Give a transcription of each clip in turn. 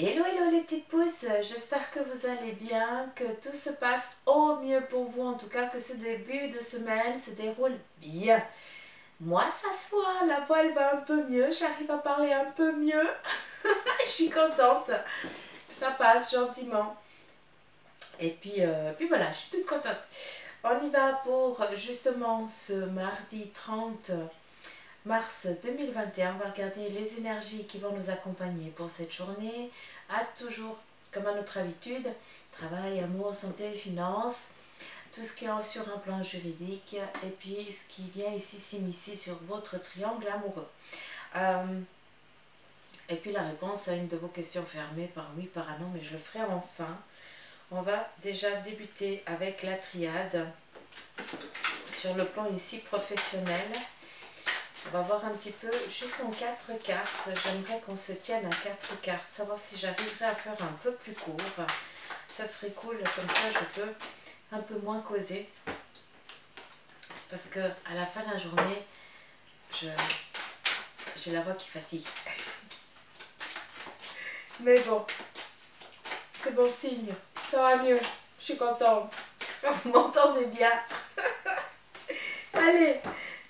Hello, hello les petites pousses, j'espère que vous allez bien, que tout se passe au mieux pour vous, en tout cas que ce début de semaine se déroule bien. Moi ça se voit, la voix elle va un peu mieux, j'arrive à parler un peu mieux, je suis contente, ça passe gentiment. Et puis voilà, je suis toute contente. On y va pour justement ce mardi 30 mars 2021, on va regarder les énergies qui vont nous accompagner pour cette journée. À toujours, comme à notre habitude, travail, amour, santé, finances, tout ce qui est sur un plan juridique et puis ce qui vient ici s'immiscer sur votre triangle amoureux. Et puis la réponse à une de vos questions fermées par oui, par un non, mais je le ferai enfin. On va déjà débuter avec la triade sur le plan ici professionnel. On va voir un petit peu, juste en 4 cartes, j'aimerais qu'on se tienne à 4 cartes, savoir si j'arriverai à faire un peu plus court. Ça serait cool, comme ça je peux un peu moins causer. Parce que à la fin de la journée, j'ai la voix qui fatigue. Mais bon, c'est bon signe, ça va mieux, je suis contente. Vous m'entendez bien. Allez,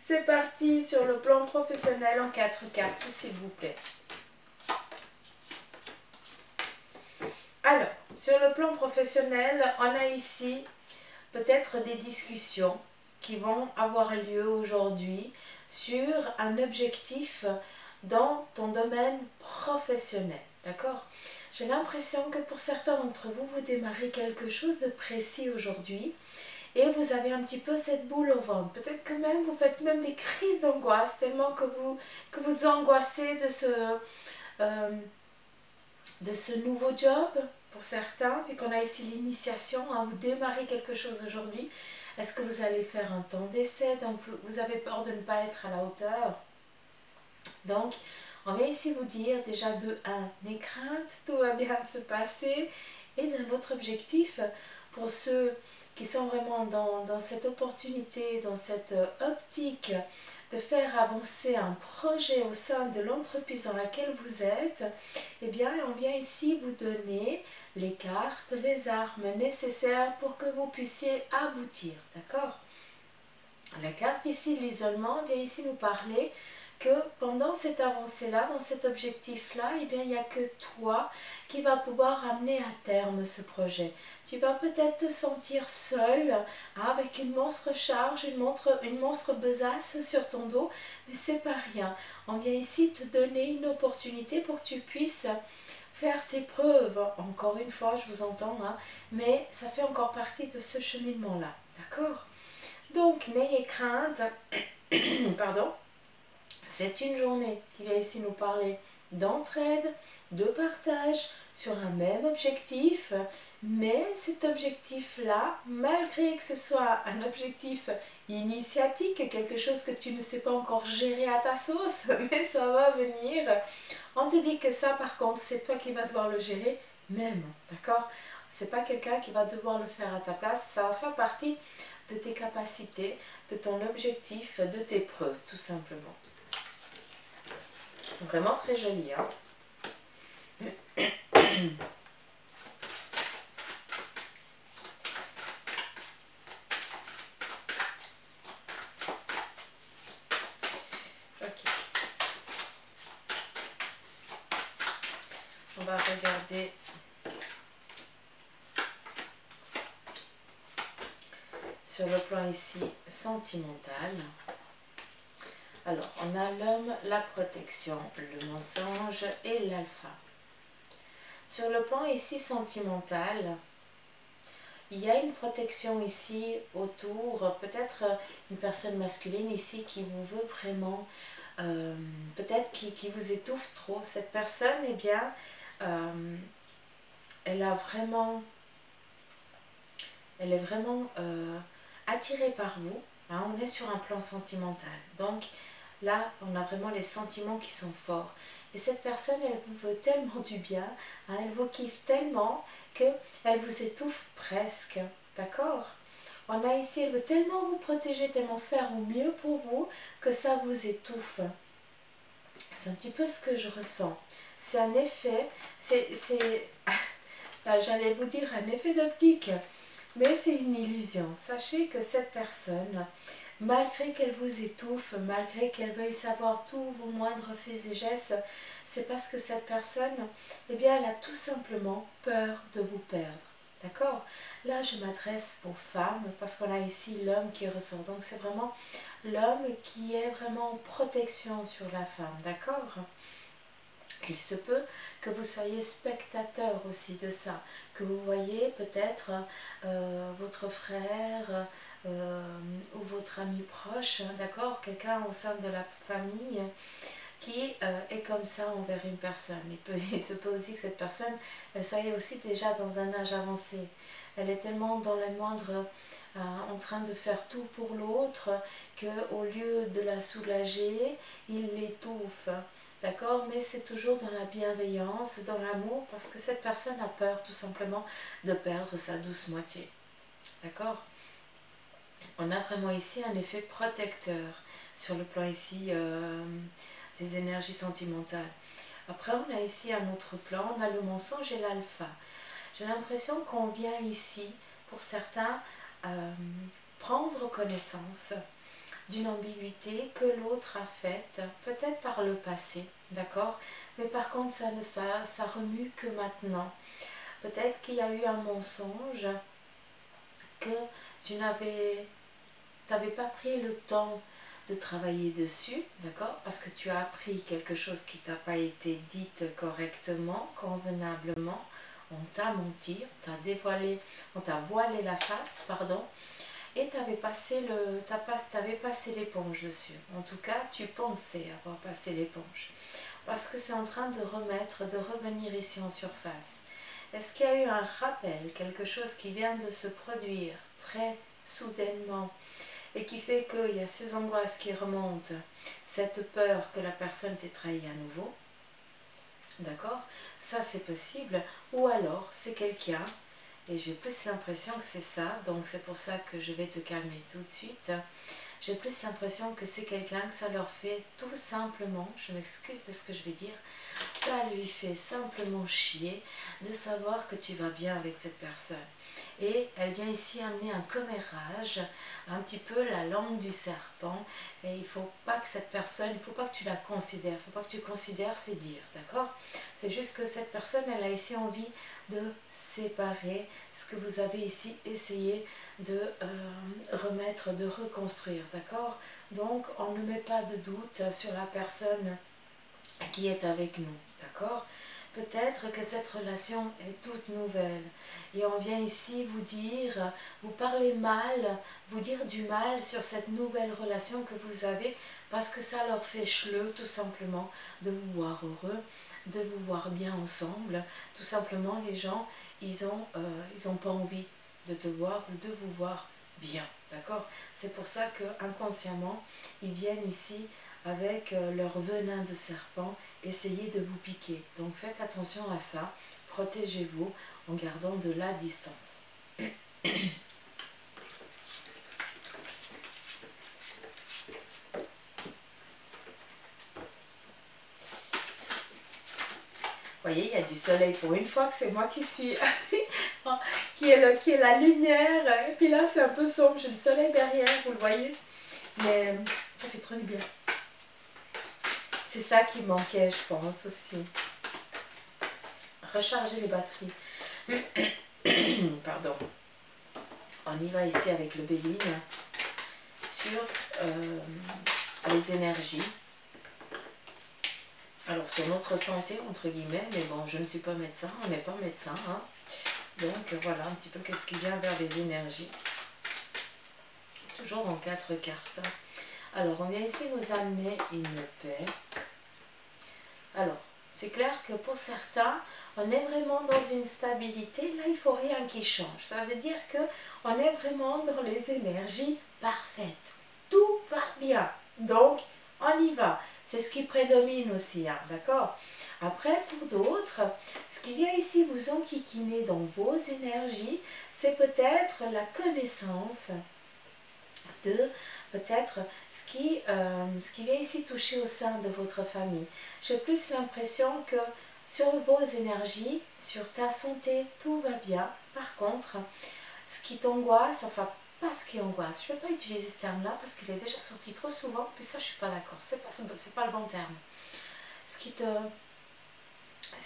c'est parti sur le plan professionnel en 4 cartes, s'il vous plaît. Alors, sur le plan professionnel, on a ici peut-être des discussions qui vont avoir lieu aujourd'hui sur un objectif dans ton domaine professionnel. D'accord? J'ai l'impression que pour certains d'entre vous, vous démarrez quelque chose de précis aujourd'hui et vous avez un petit peu cette boule au ventre. Peut-être que même vous faites même des crises d'angoisse tellement que vous angoissez de ce nouveau job pour certains, puis qu'on a ici l'initiation, hein, vous démarrez quelque chose aujourd'hui. Est-ce que vous allez faire un temps d'essai? Donc vous avez peur de ne pas être à la hauteur. Donc on vient ici vous dire déjà de n'aie crainte, tout va bien se passer. Et d'un autre objectif, pour ceux qui sont vraiment dans cette opportunité, dans cette optique de faire avancer un projet au sein de l'entreprise dans laquelle vous êtes, eh bien on vient ici vous donner les cartes, les armes nécessaires pour que vous puissiez aboutir, d'accord? La carte ici, l'isolement, vient ici nous parler que pendant cette avancée-là, dans cet objectif-là, eh bien, il n'y a que toi qui va pouvoir amener à terme ce projet. Tu vas peut-être te sentir seul, hein, avec une monstre charge, une monstre besace sur ton dos, mais c'est pas rien. On vient ici te donner une opportunité pour que tu puisses faire tes preuves. Encore une fois, je vous entends, hein, mais ça fait encore partie de ce cheminement-là. D'accord? Donc, n'ayez crainte, pardon. C'est une journée qui vient ici nous parler d'entraide, de partage sur un même objectif, mais cet objectif-là, malgré que ce soit un objectif initiatique, quelque chose que tu ne sais pas encore gérer à ta sauce, mais ça va venir, on te dit que ça par contre c'est toi qui vas devoir le gérer même, d'accord? C'est pas quelqu'un qui va devoir le faire à ta place, ça va faire partie de tes capacités, de ton objectif, de tes preuves tout simplement. Vraiment très joli, hein. Ok. On va regarder sur le plan ici sentimental. Alors, on a l'homme, la protection, le mensonge et l'alpha. Sur le plan ici sentimental, il y a une protection ici autour, peut-être une personne masculine ici qui vous veut vraiment, peut-être qui vous étouffe trop. Cette personne, eh bien, elle est vraiment attirée par vous. Hein, on est sur un plan sentimental. Donc, là, on a vraiment les sentiments qui sont forts. Et cette personne, elle vous veut tellement du bien, hein, elle vous kiffe tellement qu'elle vous étouffe presque. D'accord? On a ici, elle veut tellement vous protéger, tellement faire au mieux pour vous, que ça vous étouffe. C'est un petit peu ce que je ressens. c'est un effet, j'allais vous dire un effet d'optique, mais c'est une illusion. Sachez que cette personne, malgré qu'elle vous étouffe, malgré qu'elle veuille savoir tous vos moindres faits et gestes, c'est parce que cette personne, eh bien, elle a tout simplement peur de vous perdre. D'accord? Là, je m'adresse aux femmes parce qu'on a ici l'homme qui ressort. Donc, c'est vraiment l'homme qui est vraiment en protection sur la femme. D'accord? Il se peut que vous soyez spectateur aussi de ça, que vous voyez peut-être votre frère ou votre ami proche, d'accord, quelqu'un au sein de la famille qui est comme ça envers une personne. Il se peut aussi que cette personne, elle soit aussi déjà dans un âge avancé. Elle est tellement dans les moindres, en train de faire tout pour l'autre, qu'au lieu de la soulager, il l'étouffe. D'accord? Mais c'est toujours dans la bienveillance, dans l'amour, parce que cette personne a peur tout simplement de perdre sa douce moitié. D'accord? On a vraiment ici un effet protecteur sur le plan ici des énergies sentimentales. Après, on a ici un autre plan, on a le mensonge et l'alpha. J'ai l'impression qu'on vient ici, pour certains, prendre connaissance d'une ambiguïté que l'autre a faite, peut-être par le passé, d'accord? Mais par contre, ça remue que maintenant. Peut-être qu'il y a eu un mensonge que tu n'avais pas pris le temps de travailler dessus, d'accord? Parce que tu as appris quelque chose qui t'a pas été dite correctement, convenablement, on t'a menti, on t'a voilé la face, pardon, et tu avais passé l'éponge dessus. En tout cas, tu pensais avoir passé l'éponge. Parce que c'est en train de revenir ici en surface. Est-ce qu'il y a eu un rappel, quelque chose qui vient de se produire très soudainement et qui fait qu'il y a ces angoisses qui remontent, cette peur que la personne t'ait trahi à nouveau? D'accord? Ça, c'est possible. Ou alors, c'est quelqu'un, et j'ai plus l'impression que c'est ça, donc c'est pour ça que je vais te calmer tout de suite. J'ai plus l'impression que c'est quelqu'un que ça leur fait tout simplement, je m'excuse de ce que je vais dire, ça lui fait simplement chier de savoir que tu vas bien avec cette personne. Et elle vient ici amener un commérage, un petit peu la langue du serpent. Et il ne faut pas que cette personne, il ne faut pas que tu la considères, il ne faut pas que tu considères ses dires, d'accord? C'est juste que cette personne, elle a ici envie de séparer ce que vous avez ici essayé de remettre, de reconstruire, d'accord? Donc, on ne met pas de doute sur la personne qui est avec nous, d'accord? Peut-être que cette relation est toute nouvelle et on vient ici vous dire, vous parler mal, vous dire du mal sur cette nouvelle relation que vous avez parce que ça leur fait chleux tout simplement de vous voir heureux, de vous voir bien ensemble. Tout simplement, les gens, ils ont pas envie de te voir ou de vous voir bien, d'accord? C'est pour ça que inconsciemment, ils viennent ici avec leur venin de serpent, essayer de vous piquer. Donc faites attention à ça, protégez-vous en gardant de la distance. Vous voyez, il y a du soleil pour une fois que c'est moi qui suis, qui est la lumière. Et puis là, c'est un peu sombre, j'ai le soleil derrière, vous le voyez. Mais ça fait trop du bien. C'est ça qui manquait, je pense aussi. Recharger les batteries. Pardon. On y va ici avec le Béline sur les énergies. Alors sur notre santé, entre guillemets, mais bon, je ne suis pas médecin, on n'est pas médecin. Hein. Donc voilà un petit peu qu'est-ce qui vient vers les énergies. Toujours en 4 cartes. Alors on vient ici nous amener une paix. Alors, c'est clair que pour certains, on est vraiment dans une stabilité. Là, il ne faut rien qui change. Ça veut dire qu'on est vraiment dans les énergies parfaites. Tout va bien. Donc, on y va. C'est ce qui prédomine aussi, hein, d'accord? Après, pour d'autres, ce qui vient ici vous enquiquiner dans vos énergies, c'est peut-être la connaissance de peut-être ce qui vient ici toucher au sein de votre famille. J'ai plus l'impression que sur vos énergies, sur ta santé, tout va bien. Par contre, ce qui t'angoisse, enfin pas ce qui angoisse, je ne vais pas utiliser ce terme-là parce qu'il est déjà sorti trop souvent, puis ça je suis pas d'accord, c'est pas le bon terme. Ce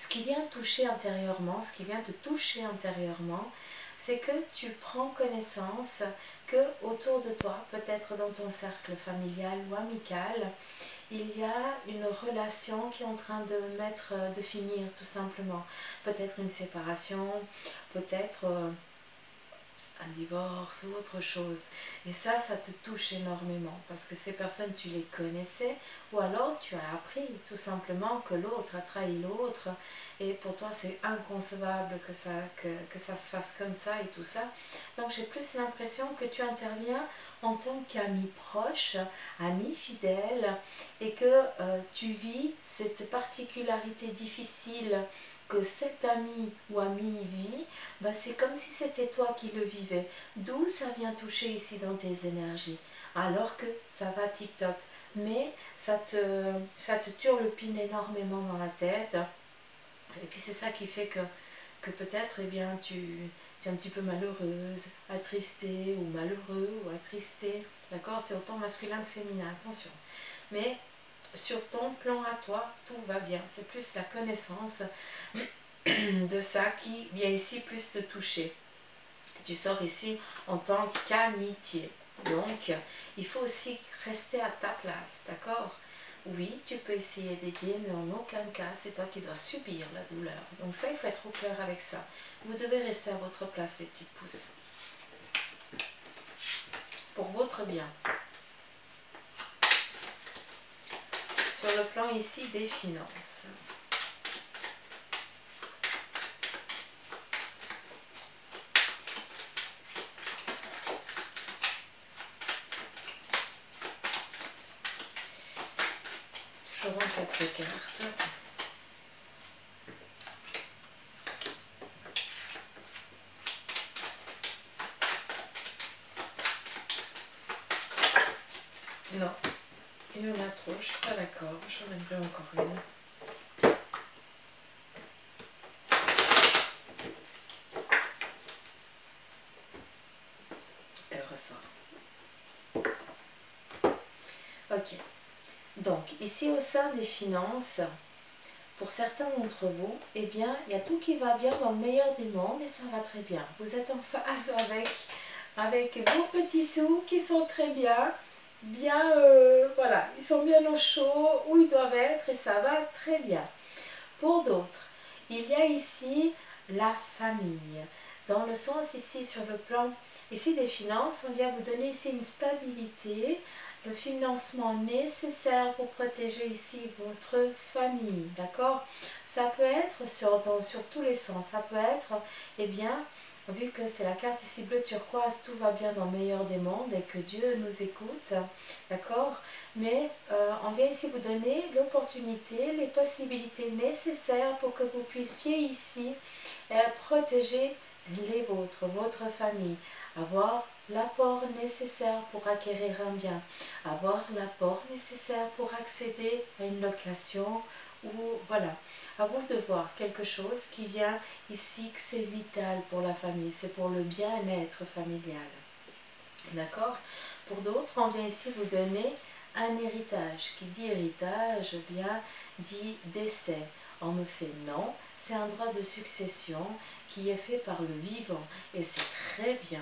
qui vient toucher intérieurement, ce qui vient te toucher intérieurement, c'est que tu prends connaissance que autour de toi, peut-être dans ton cercle familial ou amical, il y a une relation qui est en train de finir tout simplement. Peut-être une séparation, peut-être un divorce ou autre chose. Et ça te touche énormément parce que ces personnes, tu les connaissais ou alors tu as appris tout simplement que l'autre a trahi l'autre et pour toi c'est inconcevable que ça se fasse comme ça et tout ça. Donc j'ai plus l'impression que tu interviens en tant qu'ami proche, ami fidèle et que tu vis cette particularité difficile que cet ami ou amie vit, ben c'est comme si c'était toi qui le vivais. D'où ça vient toucher ici dans tes énergies. Alors que ça va tip top. Mais ça te turlupine énormément dans la tête. Et puis c'est ça qui fait que peut-être eh bien, tu es un petit peu malheureuse, attristée ou malheureux ou attristé. D'accord? C'est autant masculin que féminin, attention. Mais sur ton plan à toi, tout va bien. C'est plus la connaissance de ça qui vient ici plus te toucher. Tu sors ici en tant qu'amitié. Donc, il faut aussi rester à ta place, d'accord? Oui, tu peux essayer d'aider, mais en aucun cas, c'est toi qui dois subir la douleur. Donc ça, il faut être au clair avec ça. Vous devez rester à votre place, les petites pousses. Pour votre bien. Sur le plan ici des finances. Toujours en 4 cartes. Non, il y en a trop, je suis pas d'accord, j'en aimerais encore une. Elle ressort. Ok, donc ici au sein des finances, pour certains d'entre vous, eh bien, il y a tout qui va bien dans le meilleur des mondes et ça va très bien. Vous êtes en phase avec vos petits sous qui sont très bien, voilà, ils sont bien au chaud, où ils doivent être et ça va très bien. Pour d'autres, il y a ici la famille. Dans le sens ici, sur le plan ici des finances, on vient vous donner ici une stabilité, le financement nécessaire pour protéger ici votre famille, d'accord? Ça peut être sur tous les sens, ça peut être, eh bien, vu que c'est la carte ici bleu turquoise, tout va bien dans le meilleur des mondes et que Dieu nous écoute, d'accord? Mais on vient ici vous donner l'opportunité, les possibilités nécessaires pour que vous puissiez ici protéger les vôtres, votre famille, avoir l'apport nécessaire pour acquérir un bien, avoir l'apport nécessaire pour accéder à une location ou voilà, à vous de voir quelque chose qui vient ici, que c'est vital pour la famille, c'est pour le bien-être familial. D'accord? Pour d'autres, on vient ici vous donner un héritage. Qui dit héritage, bien, dit décès. On me fait non, c'est un droit de succession qui est fait par le vivant et c'est très bien.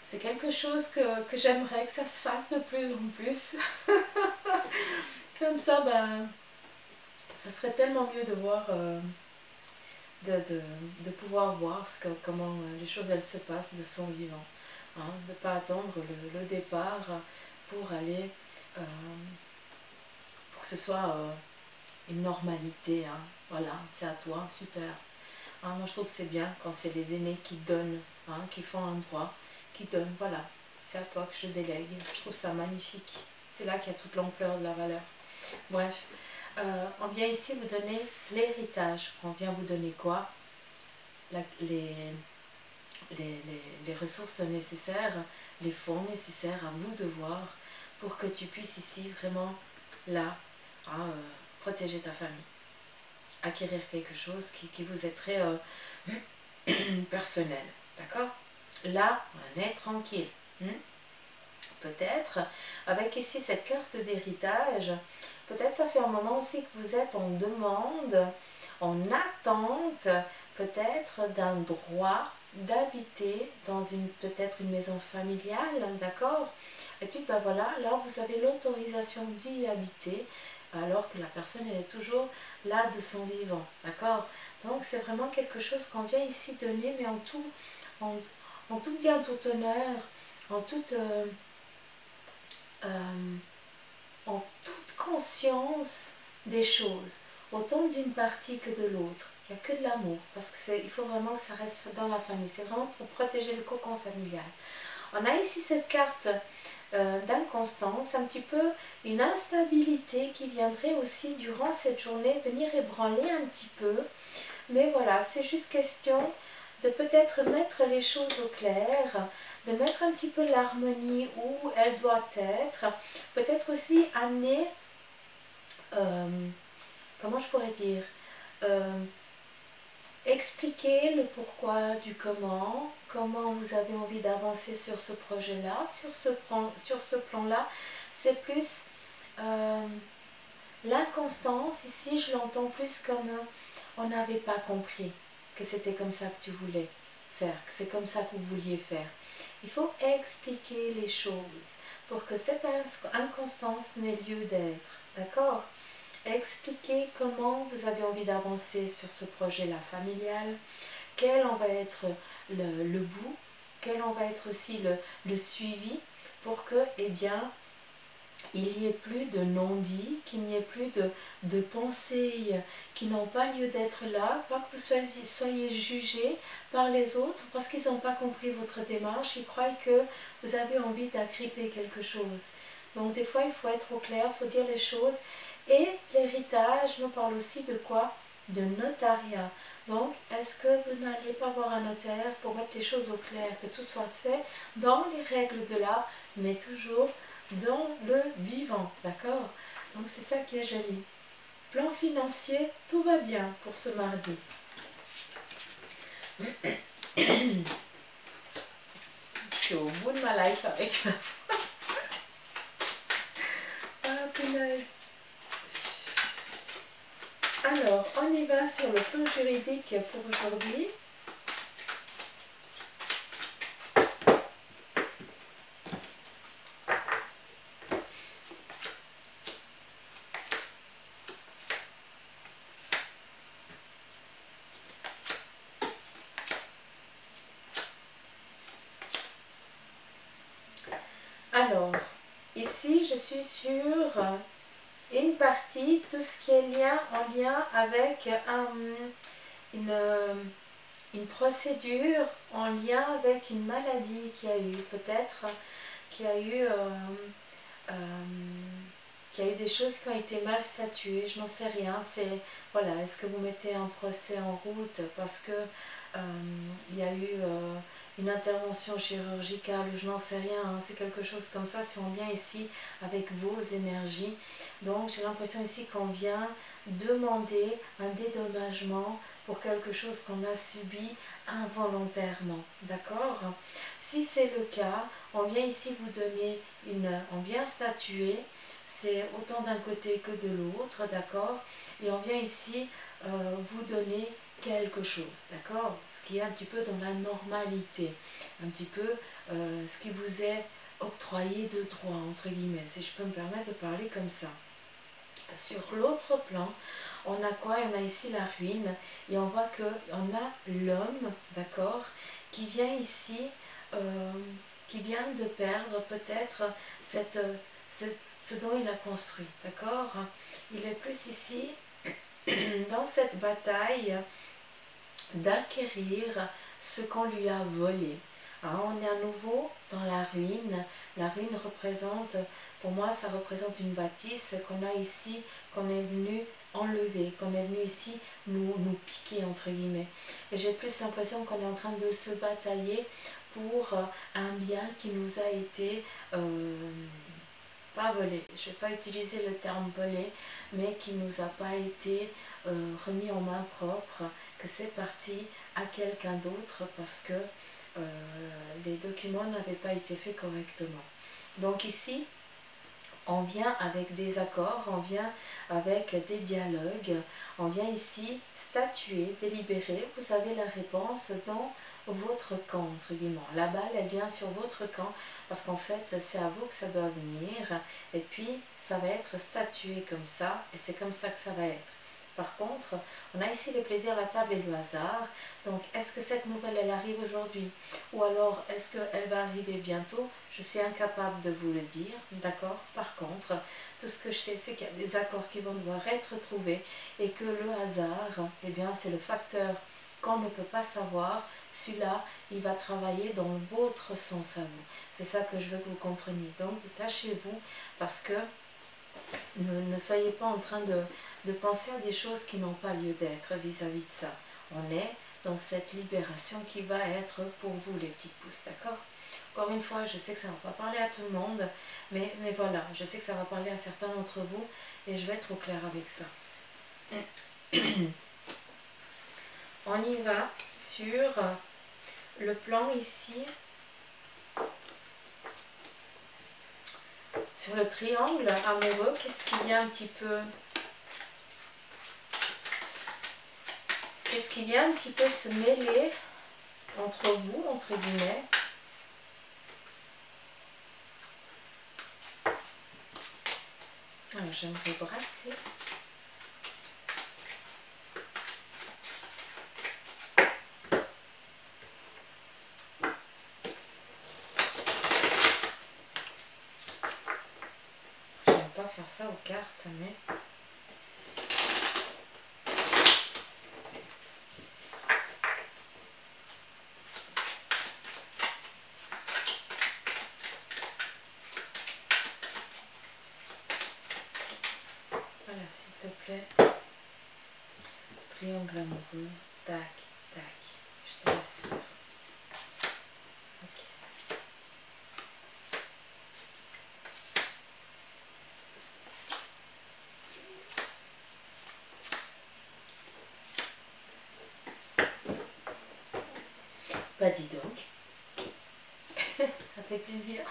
C'est quelque chose que j'aimerais que ça se fasse de plus en plus. Comme ça, ben, ça serait tellement mieux de voir, de pouvoir voir comment les choses elles se passent de son vivant. Hein, de ne pas attendre le départ pour aller, pour que ce soit une normalité. Hein. Voilà, c'est à toi, super. Hein, moi je trouve que c'est bien quand c'est les aînés qui donnent, hein, qui font un droit, qui donnent, voilà, c'est à toi que je délègue. Je trouve ça magnifique. C'est là qu'il y a toute l'ampleur de la valeur. Bref, on vient ici vous donner l'héritage. On vient vous donner quoi? Les ressources nécessaires, les fonds nécessaires à vous de voir pour que tu puisses ici vraiment là protéger ta famille. acquérir quelque chose qui vous est très personnel. D'accord? Là, on est tranquille. Peut-être, avec ici cette carte d'héritage, peut-être ça fait un moment aussi que vous êtes en demande, en attente, peut-être d'un droit d'habiter dans peut-être une maison familiale, d'accord? Et puis ben voilà, là vous avez l'autorisation d'y habiter, alors que la personne elle est toujours là de son vivant, d'accord? Donc c'est vraiment quelque chose qu'on vient ici donner, mais en tout bien, tout honneur, en toute... en toute conscience des choses, autant d'une partie que de l'autre. Il n'y a que de l'amour, parce qu'il faut vraiment que ça reste dans la famille. C'est vraiment pour protéger le cocon familial. On a ici cette carte d'inconstance, un petit peu une instabilité qui viendrait aussi durant cette journée venir ébranler un petit peu. Mais voilà, c'est juste question de peut-être mettre les choses au clair, de mettre un petit peu l'harmonie où elle doit être, peut-être aussi amener, comment je pourrais dire, expliquer le pourquoi du comment vous avez envie d'avancer sur ce projet-là, sur ce plan-là. C'est plus l'inconstance, ici je l'entends plus comme on n'avait pas compris que c'était comme ça que tu voulais faire, que c'est comme ça que vous vouliez faire. Il faut expliquer les choses pour que cette inconstance n'ait lieu d'être, d'accord? Expliquer comment vous avez envie d'avancer sur ce projet-là familial, quel en va être le bout, quel en va être aussi le suivi pour que, eh bien, il n'y ait plus de non-dits, qu'il n'y ait plus de pensées qui n'ont pas lieu d'être là, pas que vous soyez jugés par les autres parce qu'ils n'ont pas compris votre démarche, ils croient que vous avez envie d'agripper quelque chose. Donc des fois il faut être au clair, il faut dire les choses. Et l'héritage nous parle aussi de quoi? De notariat. Donc est-ce que vous n'allez pas voir un notaire pour mettre les choses au clair, que tout soit fait dans les règles de l'art, mais toujours dans le vivant, d'accord? Donc c'est ça qui est joli. Plan financier, tout va bien pour ce mardi. Je suis au bout de ma life avec ma voix. Ah, punaise. Alors, on y va sur le plan juridique pour aujourd'hui. Alors, ici, je suis sur une partie, tout ce qui est en lien avec une procédure, en lien avec une maladie qu'il y a eu, peut-être, qu'il y a eu, des choses qui ont été mal statuées, je n'en sais rien. C'est, voilà, est-ce que vous mettez un procès en route parce que il y a eu une intervention chirurgicale, je n'en sais rien, hein, c'est quelque chose comme ça, si on vient ici avec vos énergies. Donc j'ai l'impression ici qu'on vient demander un dédommagement pour quelque chose qu'on a subi involontairement, d'accord? Si c'est le cas, on vient ici vous donner on vient statuer, c'est autant d'un côté que de l'autre, d'accord? Et on vient ici vous donner quelque chose, d'accord? Ce qui est un petit peu dans la normalité, un petit peu ce qui vous est octroyé de droit, entre guillemets, si je peux me permettre de parler comme ça. Sur l'autre plan, on a quoi? On a ici la ruine, et on voit qu'on a l'homme, d'accord, qui vient ici, qui vient de perdre peut-être ce dont il a construit, d'accord? Il est plus ici dans cette bataille d'acquérir ce qu'on lui a volé. Hein, on est à nouveau dans la ruine. La ruine représente, pour moi, ça représente une bâtisse qu'on a ici, qu'on est venu enlever, qu'on est venu ici nous piquer, entre guillemets. Et j'ai plus l'impression qu'on est en train de se batailler pour un bien qui nous a été pas volé. Je ne vais pas utiliser le terme volé, mais qui nous a pas été remis en main propre, que c'est parti à quelqu'un d'autre parce que les documents n'avaient pas été faits correctement. Donc ici, on vient avec des accords, on vient avec des dialogues, on vient ici statuer, délibérer. Vous avez la réponse dans votre camp, entre guillemets. La balle, elle vient sur votre camp, parce qu'en fait, c'est à vous que ça doit venir, et puis ça va être statué comme ça, et c'est comme ça que ça va être. Par contre, on a ici le plaisir, la table et le hasard. Donc, est-ce que cette nouvelle, elle arrive aujourd'hui? Ou alors, est-ce qu'elle va arriver bientôt? Je suis incapable de vous le dire, d'accord? Par contre, tout ce que je sais, c'est qu'il y a des accords qui vont devoir être trouvés et que le hasard, eh bien, c'est le facteur qu'on ne peut pas savoir. Celui-là, il va travailler dans votre sens à vous. C'est ça que je veux que vous compreniez. Donc, tâchez-vous parce que ne soyez pas en train de penser à des choses qui n'ont pas lieu d'être vis-à-vis de ça. On est dans cette libération qui va être pour vous, les petites pousses, d'accord? Encore une fois, je sais que ça ne va pas parler à tout le monde, mais voilà, je sais que ça va parler à certains d'entre vous, et je vais être au clair avec ça. On y va sur le plan ici, sur le triangle amoureux. Qu'est-ce qu'il y a un petit peu... Qu'est-ce qui vient un petit peu se mêler entre vous, entre guillemets? Alors, j'aimerais brasser. J'aime pas faire ça aux cartes, mais... Voilà, s'il te plaît. Triangle amoureux. Tac, tac. Je te laisse faire. Ok. Bah dis donc. Ça fait plaisir.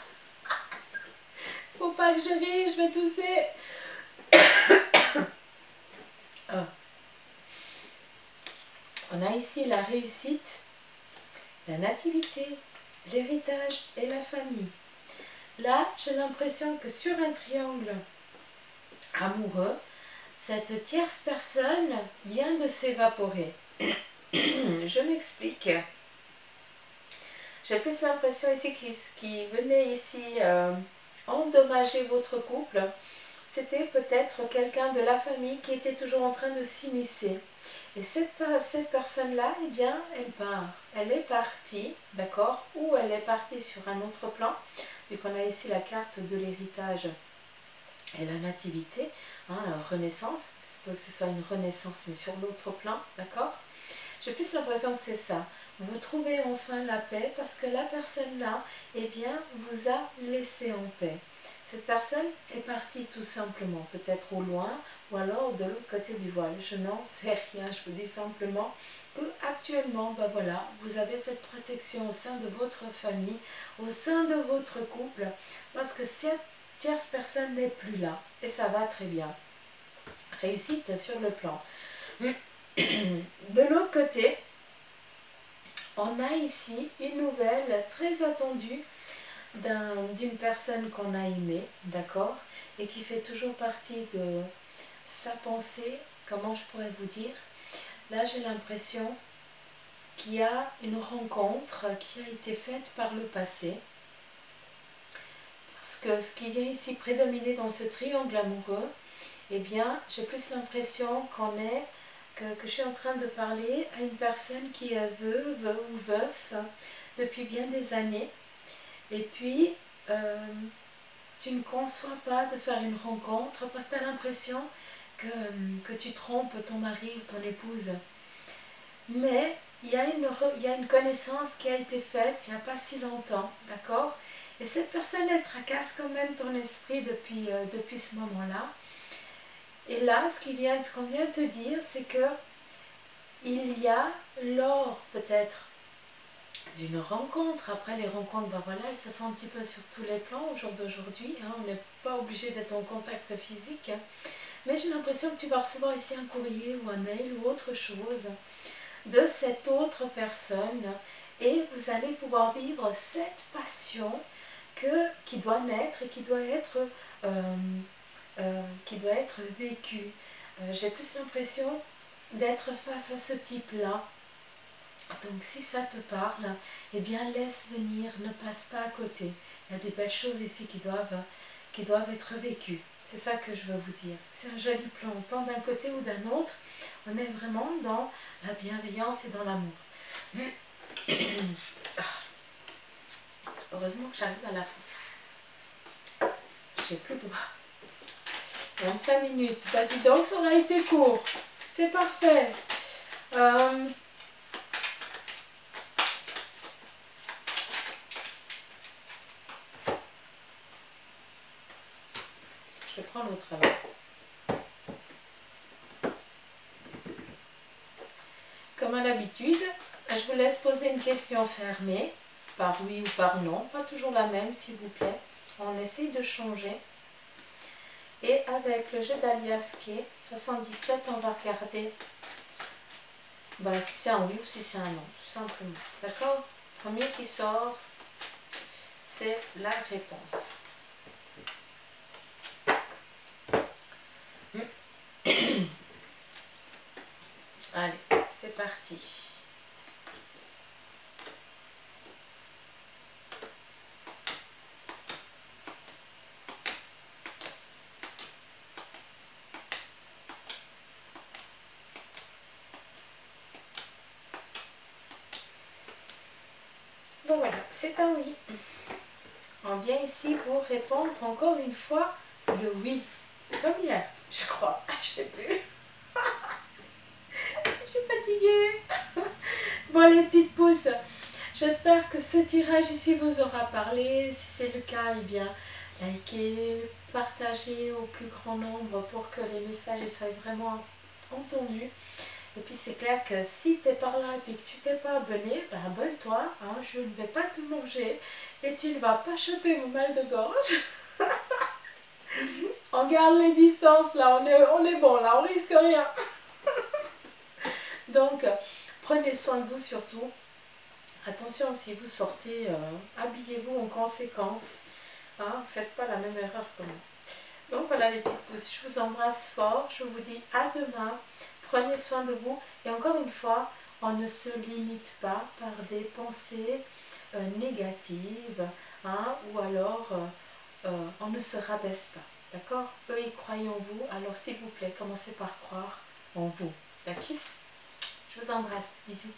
Faut pas que je rie, je vais tousser. Oh. On a ici la réussite, la nativité, l'héritage et la famille. Là, j'ai l'impression que sur un triangle amoureux, cette tierce personne vient de s'évaporer. Je m'explique. J'ai plus l'impression ici qu'il venait ici endommager votre couple. C'était peut-être quelqu'un de la famille qui était toujours en train de s'immiscer. Et cette personne-là, eh bien, elle part. Elle est partie, d'accord? Ou elle est partie sur un autre plan, vu qu'on a ici la carte de l'héritage et la nativité, hein, la renaissance. Il peut que ce soit une renaissance, mais sur l'autre plan, d'accord? J'ai plus l'impression que c'est ça. Vous trouvez enfin la paix parce que la personne-là, eh bien, vous a laissé en paix. Cette personne est partie tout simplement, peut-être au loin ou alors de l'autre côté du voile. Je n'en sais rien, je vous dis simplement que actuellement, ben voilà, vous avez cette protection au sein de votre famille, au sein de votre couple, parce que cette tierce personne n'est plus là et ça va très bien. Réussite sur le plan. De l'autre côté, on a ici une nouvelle très attendue d'une personne qu'on a aimée, d'accord, et qui fait toujours partie de sa pensée. Comment je pourrais vous dire? Là, j'ai l'impression qu'il y a une rencontre qui a été faite par le passé. Parce que ce qui vient ici prédominer dans ce triangle amoureux, eh bien, j'ai plus l'impression que je suis en train de parler à une personne qui est veuve ou veuf depuis bien des années. Et puis, tu ne conçois pas de faire une rencontre parce que tu as l'impression que tu trompes ton mari ou ton épouse. Mais il y a une connaissance qui a été faite il n'y a pas si longtemps, d'accord? Et cette personne, elle tracasse quand même ton esprit depuis ce moment-là. Et là, ce qu'on vient de te dire, c'est que il y a, lors peut-être d'une rencontre, après les rencontres, ben voilà, elles se font un petit peu sur tous les plans au jour d'aujourd'hui, hein, on n'est pas obligé d'être en contact physique, hein, mais j'ai l'impression que tu vas recevoir ici un courrier ou un mail ou autre chose de cette autre personne, et vous allez pouvoir vivre cette passion qui doit naître et qui doit être vécue. J'ai plus l'impression d'être face à ce type-là. Donc si ça te parle, eh bien laisse venir, ne passe pas à côté. Il y a des belles choses ici qui doivent être vécues. C'est ça que je veux vous dire. C'est un joli plan, tant d'un côté ou d'un autre. On est vraiment dans la bienveillance et dans l'amour. Heureusement que j'arrive à la fin. J'ai plus de bras. 25 minutes. Bah dis donc, ça aura été court. C'est parfait. Je prends l'autre alors. Comme à l'habitude, je vous laisse poser une question fermée, par oui ou par non, pas toujours la même s'il vous plaît. On essaye de changer. Et avec le jeu d'alias qui est 77, on va regarder si c'est un oui ou si c'est un non, tout simplement. D'accord? Le premier qui sort, c'est la réponse. Allez, c'est parti. Bon voilà, c'est un oui. On vient ici pour répondre encore une fois le oui. Comme hier, je crois. Je sais plus. Je suis fatiguée. Bon les petites pousses, j'espère que ce tirage ici vous aura parlé. Si c'est le cas, eh bien, likez, partagez au plus grand nombre pour que les messages soient vraiment entendus. Et puis c'est clair que si tu es par là et puis que tu t'es pas abonné, ben abonne-toi, hein, je ne vais pas te manger et tu ne vas pas choper mon mal de gorge. On garde les distances là, on est bon là, on risque rien. Donc prenez soin de vous surtout. Attention, si vous sortez, habillez-vous en conséquence. Hein, faites pas la même erreur que moi. Donc voilà les petites pousses, je vous embrasse fort, je vous dis à demain. Prenez soin de vous et encore une fois, on ne se limite pas par des pensées négatives, hein, ou alors on ne se rabaisse pas, d'accord? Eux, ils croient en vous, alors s'il vous plaît, commencez par croire en vous. D'accord? Je vous embrasse, bisous.